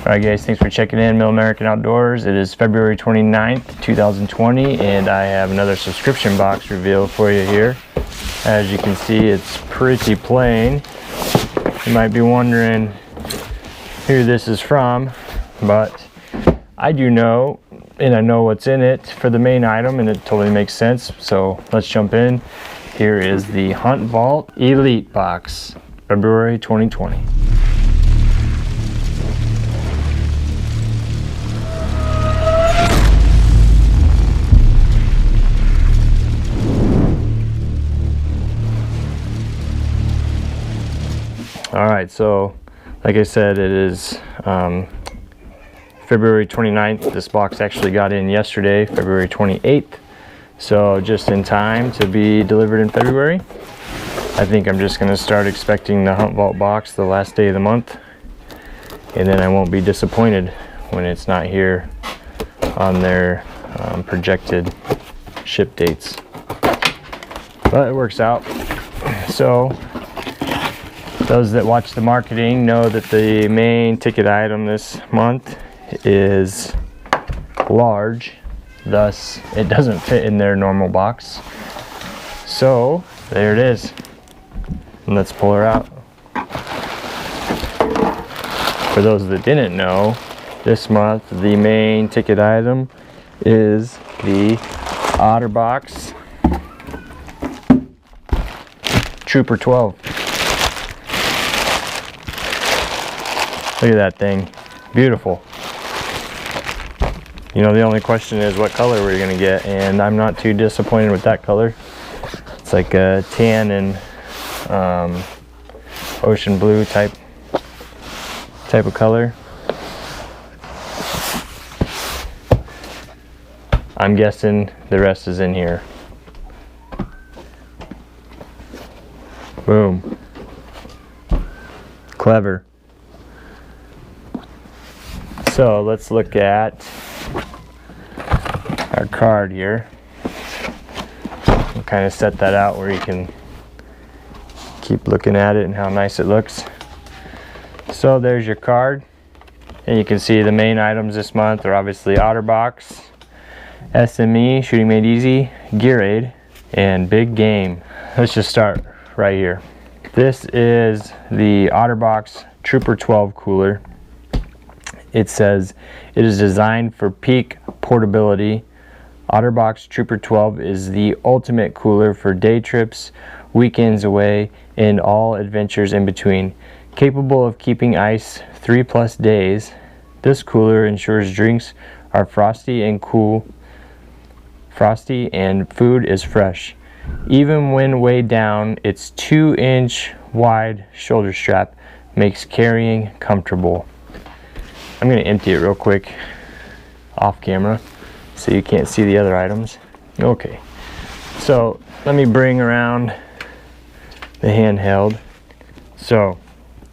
Alright guys, thanks for checking in Middle American Outdoors. It is February 29th, 2020, and I have another subscription box reveal for you here. As you can see, it's pretty plain. You might be wondering who this is from, but I do know, and I know what's in it for the main item, and it totally makes sense. So let's jump in. Here is the HuntVault Elite box, February 2020. Alright, so like I said, it is February 29th. This box actually got in yesterday, February 28th. So just in time to be delivered in February. I think I'm just going to start expecting the HuntVault box the last day of the month. And then I won't be disappointed when it's not here on their projected ship dates. But it works out. So those that watch the marketing know that the main ticket item this month is large, thus it doesn't fit in their normal box. So there it is, and let's pull her out. For those that didn't know, this month the main ticket item is the OtterBox Trooper 12. Look at that thing, beautiful. You know, the only question is what color we're gonna get, and I'm not too disappointed with that color. It's like a tan and ocean blue type of color. I'm guessing the rest is in here. Boom. Clever. So let's look at our card here. We'll kind of set that out where you can keep looking at it and how nice it looks. So there's your card, and you can see the main items this month are obviously OtterBox, SME, Shooting Made Easy, Gear Aid, and Big Game. Let's just start right here. This is the OtterBox Trooper 12 cooler. It says it is designed for peak portability. OtterBox Trooper 12 is the ultimate cooler for day trips, weekends away, and all adventures in between. Capable of keeping ice 3+ days, this cooler ensures drinks are frosty and food is fresh. Even when weighed down, its 2-inch wide shoulder strap makes carrying comfortable. I'm going to empty it real quick off camera so you can't see the other items. Okay, so let me bring around the handheld. So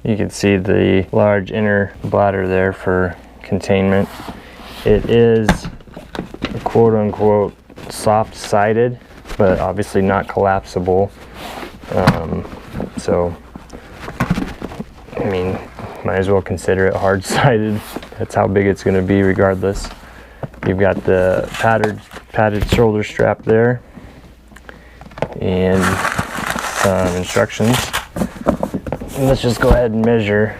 you can see the large inner bladder there for containment. It is quote-unquote soft-sided, but obviously not collapsible. So I mean, might as well consider it hard-sided. That's how big it's going to be regardless. You've got the padded shoulder strap there and some instructions. And let's just go ahead and measure.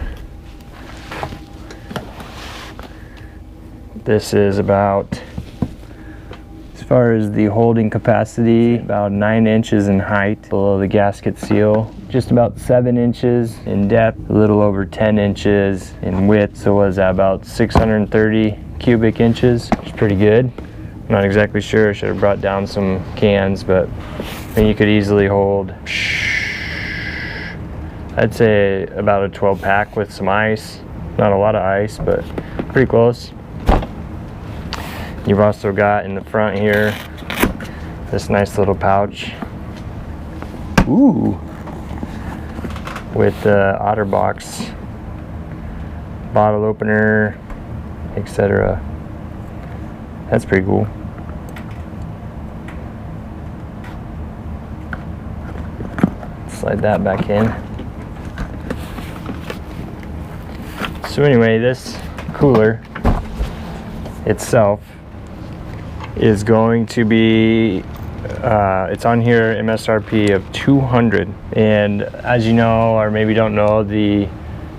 This is about, as far as the holding capacity, about 9 inches in height below the gasket seal. Just about 7 inches in depth, a little over 10 inches in width. So was that about 630 cubic inches? It's pretty good. I'm not exactly sure. I should have brought down some cans, but I mean, you could easily hold, I'd say about a 12 pack with some ice. Not a lot of ice, but pretty close. You've also got in the front here this nice little pouch. Ooh. With the OtterBox bottle opener, etc. That's pretty cool. Slide that back in. So anyway, this cooler itself is going to be it's on here MSRP of $200, and as you know, or maybe don't know, the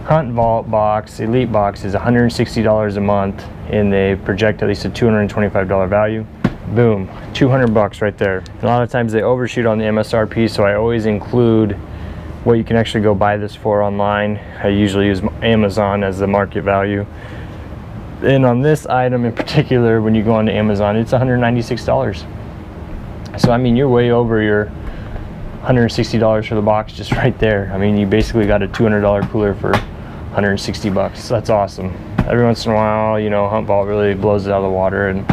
HuntVault box, Elite box, is $160 a month, and they project at least a $225 value. Boom, 200 bucks right there. A lot of times they overshoot on the MSRP, so I always include what you can actually go buy this for online. I usually use Amazon as the market value. And on this item in particular, when you go onto Amazon, it's $196. So I mean, you're way over your $160 for the box just right there. I mean, you basically got a $200 cooler for 160 bucks. That's awesome. Every once in a while, you know, HuntVault really blows it out of the water, and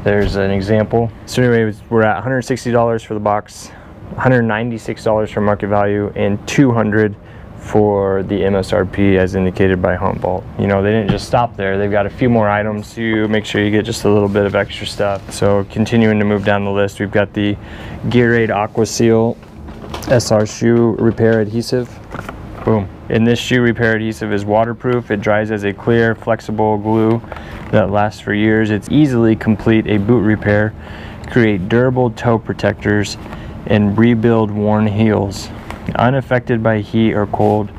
there's an example. So anyway, we're at $160 for the box, $196 for market value, and $200 for the MSRP as indicated by HuntVault. You know, they didn't just stop there. They've got a few more items to make sure you get just a little bit of extra stuff. So continuing to move down the list, we've got the Gearade Aqua Seal SR shoe repair adhesive. Boom. And this shoe repair adhesive is waterproof. It dries as a clear, flexible glue that lasts for years. It's easily complete a boot repair, create durable toe protectors, and rebuild worn heels. Unaffected by heat or cold,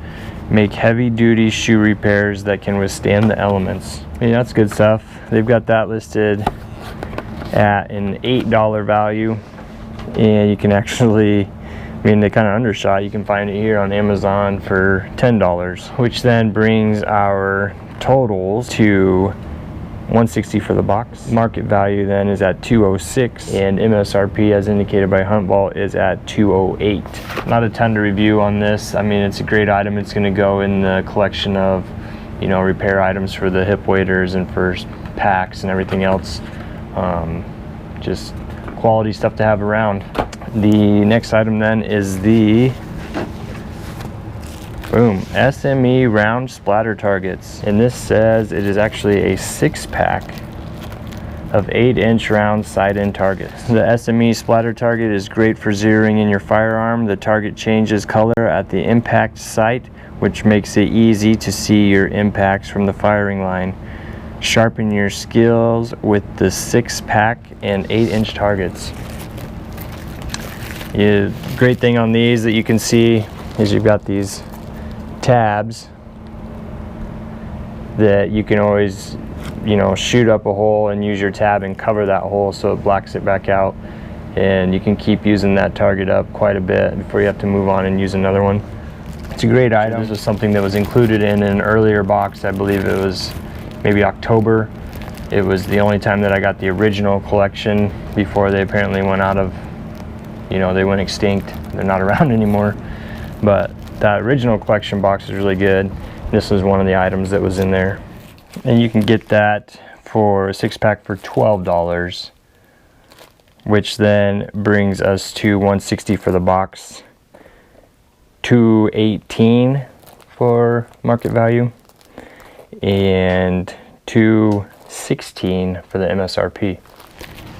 make heavy-duty shoe repairs that can withstand the elements. I mean, that's good stuff. They've got that listed at an $8 value, and you can actually, I mean, they kind of undershot. You can find it here on Amazon for $10, which then brings our totals to $160 for the box. Market value then is at $206, and MSRP as indicated by HuntVault is at $208. Not a ton to review on this. I mean, it's a great item. It's going to go in the collection of, you know, repair items for the hip waders and for packs and everything else. Just quality stuff to have around. The next item then is the boom, SME round splatter targets, and this says it is actually a 6-pack of 8-inch round side-in targets. The SME splatter target is great for zeroing in your firearm. The target changes color at the impact site, which makes it easy to see your impacts from the firing line. Sharpen your skills with the 6-pack and 8-inch targets. Great thing on these that you can see is you've got these tabs that you can always, you know, shoot up a hole and use your tab and cover that hole so it blacks it back out, and you can keep using that target up quite a bit before you have to move on and use another one. It's a great item. This was something that was included in an earlier box. I believe it was maybe October. It was the only time that I got the original collection before they apparently went out of, you know, they went extinct. They're not around anymore. But that original collection box is really good. This was one of the items that was in there. And you can get that for a 6-pack for $12, which then brings us to $160 for the box, $218 for market value, and $216 for the MSRP.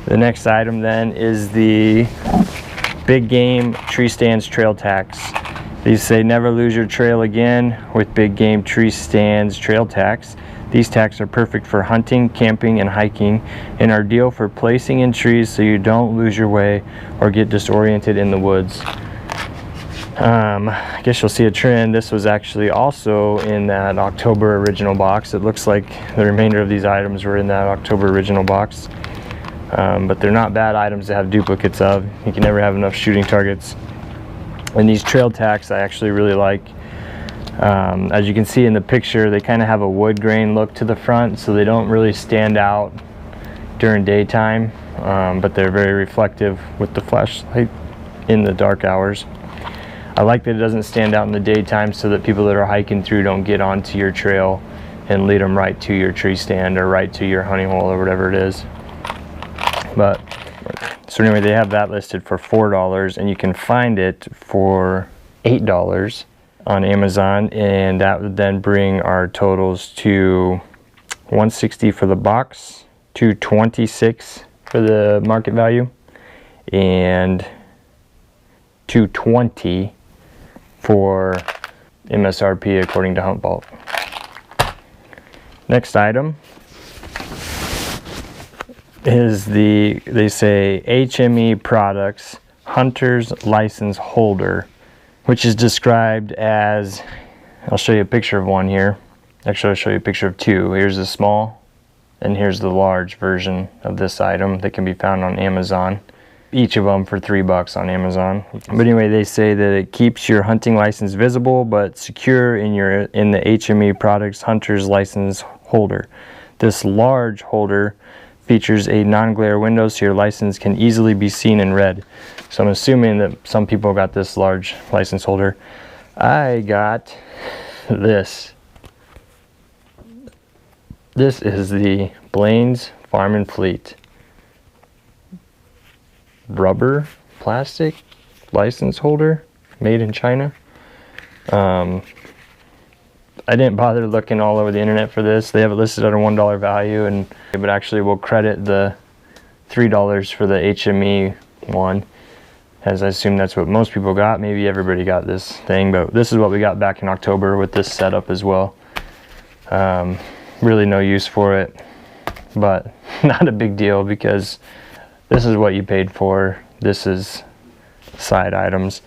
The next item then is the Big Game Tree Stands Trail Tacks. These say never lose your trail again with Big Game Tree Stands Trail Tacks. These tacks are perfect for hunting, camping, and hiking, and are ideal for placing in trees so you don't lose your way or get disoriented in the woods. I guess you'll see a trend. This was actually also in that October original box. It looks like the remainder of these items were in that October original box. But they're not bad items to have duplicates of. You can never have enough shooting targets. And these trail tacks I actually really like. As you can see in the picture, they kind of have a wood grain look to the front, so they don't really stand out during daytime, but they're very reflective with the flashlight in the dark hours. I like that it doesn't stand out in the daytime so that people that are hiking through don't get onto your trail and lead them right to your tree stand or right to your honey hole or whatever it is. But so anyway, they have that listed for $4, and you can find it for $8 on Amazon, and that would then bring our totals to $160 for the box, $226 for the market value, and $220 for MSRP according to HuntVault. Next item is they say HME Products Hunter's License Holder, which is described as, I'll show you a picture of one here. Actually, I'll show you a picture of two. Here's the small and here's the large version of this item that can be found on Amazon. Each of them for $3 on Amazon. But anyway, they say that it keeps your hunting license visible but secure in the HME Products Hunter's License Holder. This large holder features a non-glare window so your license can easily be seen and read. So I'm assuming that some people got this large license holder. I got this. This is the Blaine's Farm and Fleet rubber plastic license holder made in China. I didn't bother looking all over the internet for this. They have it listed at a $1 value, but actually we'll credit the $3 for the HME one, as I assume that's what most people got. Maybe everybody got this thing, but this is what we got back in October with this setup as well. Really no use for it, but not a big deal because this is what you paid for. This is side items.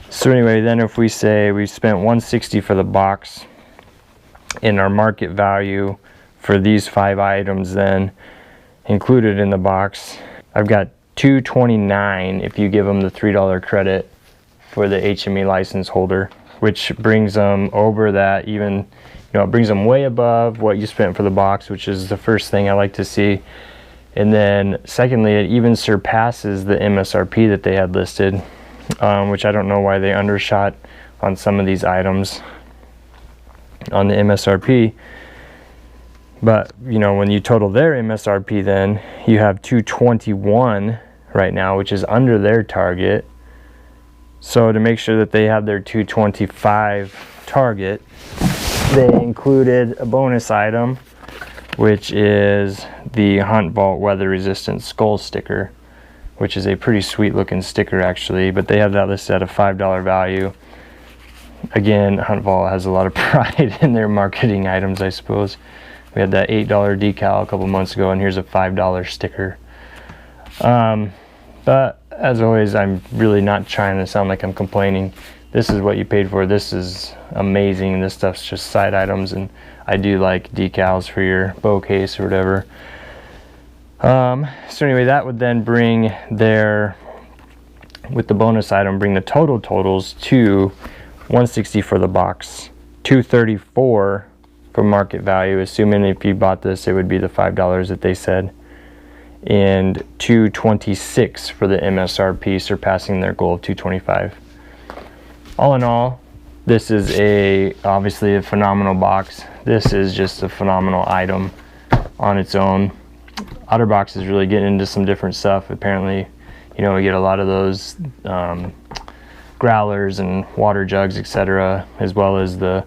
So anyway, then if we say we spent $160 for the box, in our market value for these 5 items then included in the box, I've got $229 if you give them the $3 credit for the HME license holder, which brings them over that even, you know, it brings them way above what you spent for the box, which is the first thing I like to see. And then secondly, it even surpasses the MSRP that they had listed, which I don't know why they undershot on some of these items on the MSRP. But you know, when you total their MSRP, then you have $221 right now, which is under their target. So to make sure that they have their $225 target, they included a bonus item, which is the HuntVault weather resistant skull sticker, which is a pretty sweet looking sticker actually, but they have that listed at a $5 value. Again, HuntVault has a lot of pride in their marketing items, I suppose. We had that $8 decal a couple months ago, and here's a $5 sticker. But as always, I'm really not trying to sound like I'm complaining. This is what you paid for. This is amazing. This stuff's just side items, and I do like decals for your bow case or whatever. So anyway, that would then bring their, with the bonus item, bring the total totals to $160 for the box, $234 for market value, assuming if you bought this it would be the $5 that they said, and $226 for the MSRP, surpassing their goal of $225. All in all, this is obviously a phenomenal box. This is just a phenomenal item on its own. OtterBox is really getting into some different stuff. Apparently, you know, we get a lot of those growlers and water jugs, etc., as well as the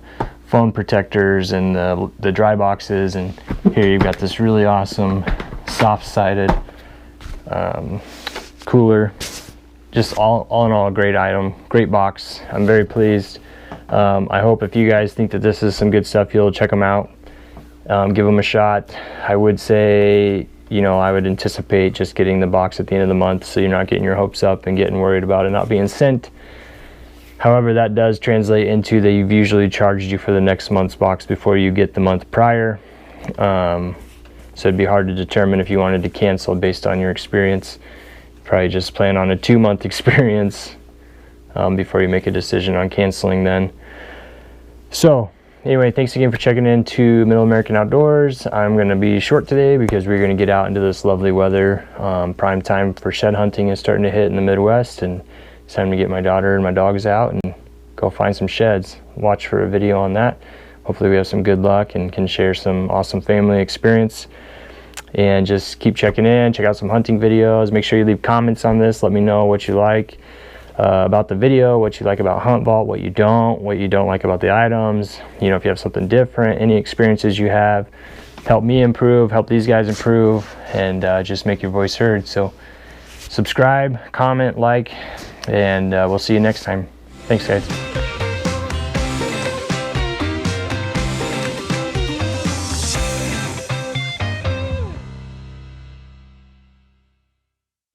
phone protectors and the dry boxes. And here you've got this really awesome soft-sided cooler. Just all in all, a great item, great box. I'm very pleased. I hope if you guys think that this is some good stuff, you'll check them out, give them a shot. I would say, you know, I would anticipate just getting the box at the end of the month, so you're not getting your hopes up and getting worried about it not being sent. However, that does translate into they've usually charged you for the next month's box before you get the month prior. So it'd be hard to determine if you wanted to cancel based on your experience. Probably just plan on a 2-month experience before you make a decision on canceling then. So anyway, thanks again for checking in to Middle American Outdoors. I'm going to be short today because we're going to get out into this lovely weather. Prime time for shed hunting is starting to hit in the Midwest, and it's time to get my daughter and my dogs out and go find some sheds. Watch for a video on that. Hopefully we have some good luck and can share some awesome family experience. And just keep checking in, check out some hunting videos. Make sure you leave comments on this. Let me know what you like about the video, what you like about HuntVault, what you don't like about the items. You know, if you have something different, any experiences you have, help me improve, help these guys improve, and just make your voice heard. So subscribe, comment, like, and we'll see you next time. Thanks, guys.